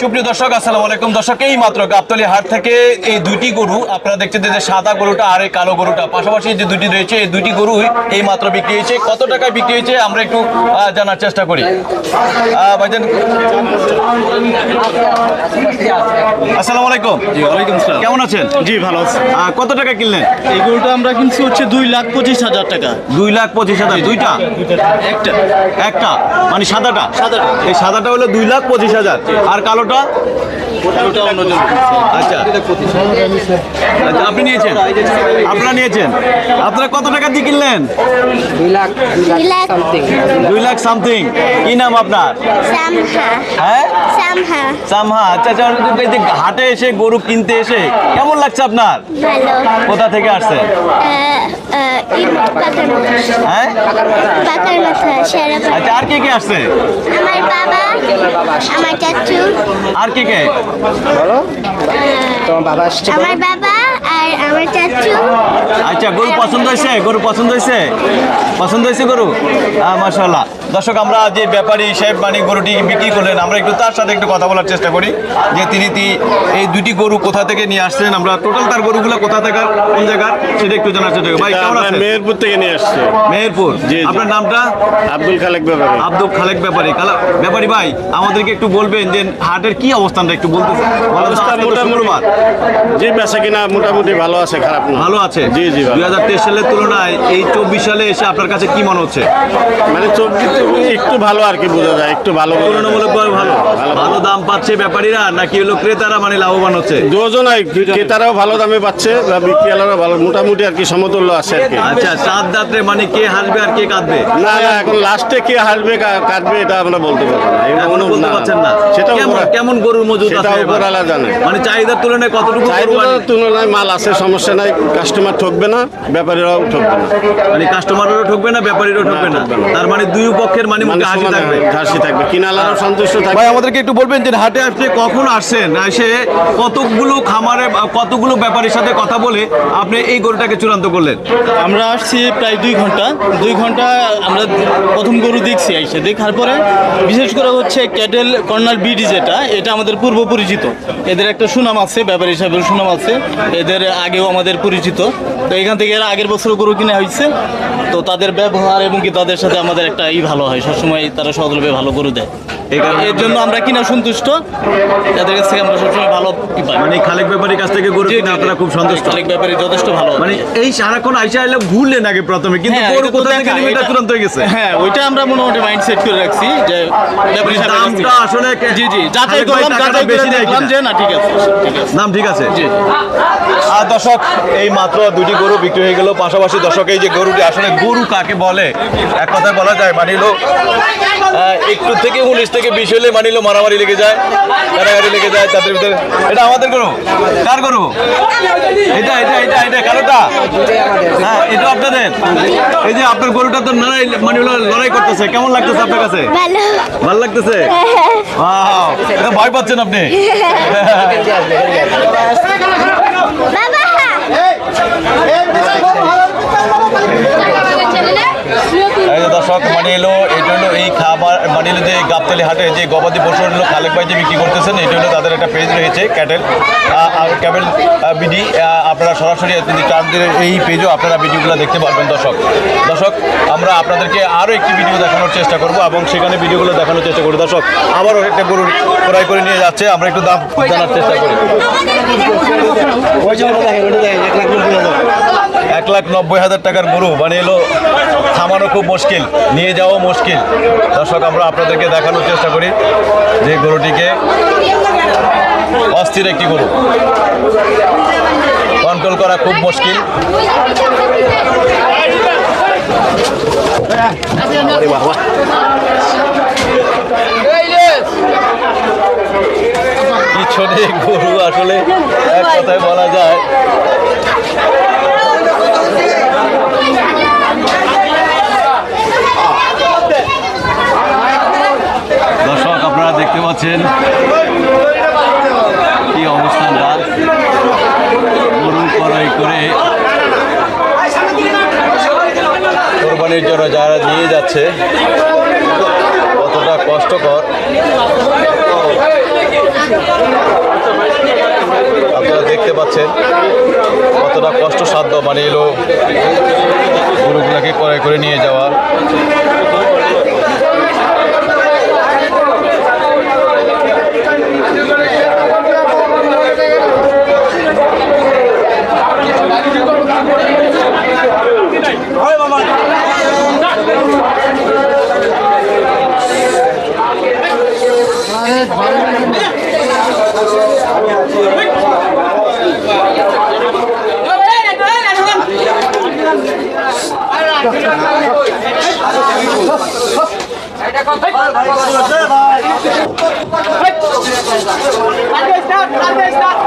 সুপ্রিয় দর্শক আসসালামু আলাইকুম। দর্শক এই মাত্র গাবতলী হাট থেকে এই দুইটি গরু আপনারা দেখছেন যে সাদা গরুটা আর এই কালো গরুটা পাশাপাশি যে দুটি রয়েছে এই দুইটি গরু এই মাত্র বিক্রি হয়েছে। কত টাকায় বিক্রি হয়েছে আমরা একটু জানার চেষ্টা করি। ভাইজান আসসালামু আলাইকুম। জি ওয়ালাইকুম আসসালাম। কেমন আছেন? জি ভালো আছি। কত টাকা কিনলেন? এই গরুটা আমরা কিনছি হচ্ছে 2,25,000 টাকা। 2,25,000। দুইটা একটা একটা মানে সাদাটা সাদাটা। এই সাদাটা হলো 2,25,000 আর কালোটা ওটা অন্যজন। আচ্ছা আচ্ছা আপনি নিয়েছেন, আপনারা নিয়েছেন। আপনারা কত টাকা দিয়ে কিনলেন? 2,00,000 সামথিং। কি নাম আপনার? সামহা হ্যাঁ সামহা সামহা। আচ্ছা আচ্ছা এই যে হাটে এসে গরু কিনতে এসে কেমন লাগছে আপনার? ভালো কোথা থেকে আসছেন? পাকার মাথা হ্যাঁ পাকার মাথা শেরাবাদ। আচ্ছা আর কে কে আসছে? আমার বাবা আমার চাচু আর কে কে? আমার বাবা আর আমার চাচু। আচ্ছা গরু পছন্দ হয়েছে? গরু পছন্দ হয়েছে? পছন্দ হয়েছে গরু? মাশাআল্লাহ। দর্শক আমরা যে ব্যাপারী সাহেব মানে গরুটি বিক্রি করলেন আমরা একটু তার সাথে একটু কথা বলার চেষ্টা করি যে তিনি এই দুটি গরু কোথা থেকে নিয়ে আসছেন, আমরা টোটাল তার গরুগুলো কোথা থেকে কোন জায়গার সেটা একটু জানার চেষ্টা করি। ভাই কেমন আছেন? মেহেরপুর থেকে নিয়ে আসছে। মেহেরপুর। জি, জি। আপনার নামটা? আব্দুল খালেক ব্যাপারী। আব্দুল খালেক ব্যাপারী। ব্যাপারী ভাই আমাদেরকে একটু বলবেন যে হাটের কি অবস্থানটা একটু বলতেছেন? শুক্রবার জি বেচা কিনা মোটামুটি ভালো আছে, খারাপ না। ভালো আছে। জি জি ভালো। 2023 সালের তুলনায় এই 24 সালে এসে আপনার কাছে কি মনে হচ্ছে? মানে 24 একটু ভালো আর কি বোঝা যায়, একটু ভালো তুলনামূলকভাবে ভালো ভালো দাম পাচ্ছে ব্যাপারীরা নাকি হলো ক্রেতারা মানে লাভবান হচ্ছে? দুজনাই, ক্রেতারাও ভালো দামে পাচ্ছে, বিক্রেতারাও ভালো, মোটামুটি আর কি সমতুল্য আছে আর কি। আচ্ছা চাঁদ রাত্রে মানে কে হাসবে আর কে কাঁদবে? না না এখন লাস্টে কে হাসবে কাটবে এটা আমরা বলতে পারবো না। এখনো বলতে পারছেন না। সেটা কেমন গরুর মজুদ সেটা আছে এবার? উপরওয়ালা জানে। মানে চাহিদার তুলনায় কতটুকু গরু চাহিদার তুলনায় মাল আছে, সমস্যা নাই, কাস্টমার ঠকবে না, ব্যাপারীরাও ঠকবে না। মানে কাস্টমারও ঠকবে না ব্যাপারীরও ঠকবে না, ঠকবে না। তার মানে দুই পক্ষের মানে মুখে হাসি থাকবে। হাসি থাকবে, কিনালারও সন্তুষ্ট থাকবে। ভাই আমাদেরকে একটু বলবেন যে হাটে আপনি কখন আসছেন, এসে কতগুলো খামারে কতগুলো ব্যাপারীর সাথে কথা বলে আপনি এই গরুটাকে চূড়ান্ত করলেন? আমরা আসছি প্রায় 2 ঘন্টা আমরা প্রথম গরু দেখছি। এসে দেখার পরে বিশেষ করে হচ্ছে ক্যাটেল কর্নার বিডি এটা আমাদের পূর্ব পরিচিত। এদের একটা সুনাম আছে, ব্যাপারী হিসাবে সুনাম আছে, এদের আগেও আমাদের পরিচিত। তো এখান থেকে এরা আগের বছর গরু কিনে হয়েছে, তো তাদের ব্যবহার এবং কি তাদের সাথে আমাদের একটা ভালো হয়, সবসময় তারা সদলভাবে ভালো গরু দেয়। এর জন্য আমরা কিনা সন্তুষ্ট, তাদের কাছ থেকে আমরা সবসময় ভালো পাই। মানে খালেক ব্যাপারীর কাছ থেকে গরু কিনে আপনারা খুব সন্তুষ্ট? খালেক ব্যাপারী যথেষ্ট ভালো। মানে এই সারাক্ষণ আইসা এলে ঘুরলেন আগে প্রথমে, কিন্তু হ্যাঁ, গরু এটা তো কোথা থেকে দেখা, নেবে এটা এটা- চূড়ান্ত হয়ে গেছে। হ্যাঁ ওইটা আমরা মোটামুটি মাইন্ড সেট করে রাখছি যে ব্যাপারী সাহেবের কাছ থেকে। দামটা আসলে জি জি যাচাই খালেক ভাই করলাম, টাকাটা যাচাই করে বেশি দেয় দেখলাম কিনা? যে না ঠিক আছে ঠিক আছে। দাম ঠিক আছে। জি আর দর্শক এই মাত্র দুটি গরু বিক্রি হয়ে গেল। পাশাপাশি দর্শক এই যে গরুটি আসলে গরু কাকে বলে এক কথায় বলা যায় মানিলো একটু থেকে 19 থেকে 20 হলে মানিলো মারামারি লেগে যায়, কারাগারি লেগে যায় তাদের ভিতরে। এটা আমাদের গরু? কার গরু এটা? এটা এটা এটা কালোটা? হ্যাঁ এটা আপনাদের। এই যে আপনার গরুটা তো লড়াই মানে লড়াই করতেছে, কেমন লাগতেছে আপনার কাছে? ভালো ভালো লাগতেছে? ওয়াও এটা ভয় পাচ্ছেন আপনি? বাবা এই যে দর্শক মানে এলো এটা হলো এই খাবার মানে এলো যে গাবতলী হাটে যে গবাদি পশু হলো খালেক ভাই যে বিক্রি করতেছেন, এটা হলো তাদের একটা পেজ রয়েছে ক্যাটেল ক্যাবেল বিডি। আপনারা সরাসরি তাদের এই পেজও আপনারা ভিডিওগুলো দেখতে পারবেন। দর্শক আমরা আপনাদেরকে আরও একটি ভিডিও দেখানোর চেষ্টা করব এবং সেখানে ভিডিওগুলো দেখানোর চেষ্টা করি। দর্শক আবারও একটা গরু ক্রয় করে নিয়ে যাচ্ছে, আমরা একটু দাম জানার চেষ্টা করি। 1,90,000 টাকার গরু মানে এলো থামানো খুব মুশকিল, নিয়ে যাওয়া মুশকিল। দর্শক আমরা আপনাদেরকে দেখানোর চেষ্টা করি যে গরুটিকে অস্থির একটি গরু, কন্ট্রোল করা খুব মুশকিল। পিছনে গরু আসলে এক কথায় বলা যায় দর্শক আপনারা দেখতে পাচ্ছেন কি অবস্থানটা, গরু ক্রয় করে কোরবানির জন্য যারা নিয়ে যাচ্ছে কতটা কষ্টকর আপনারা দেখতে পাচ্ছেন কতটা কষ্টসাধ্য মানে এলো গরুগুলাকে ক্রয় করে নিয়ে যাওয়া। Stop!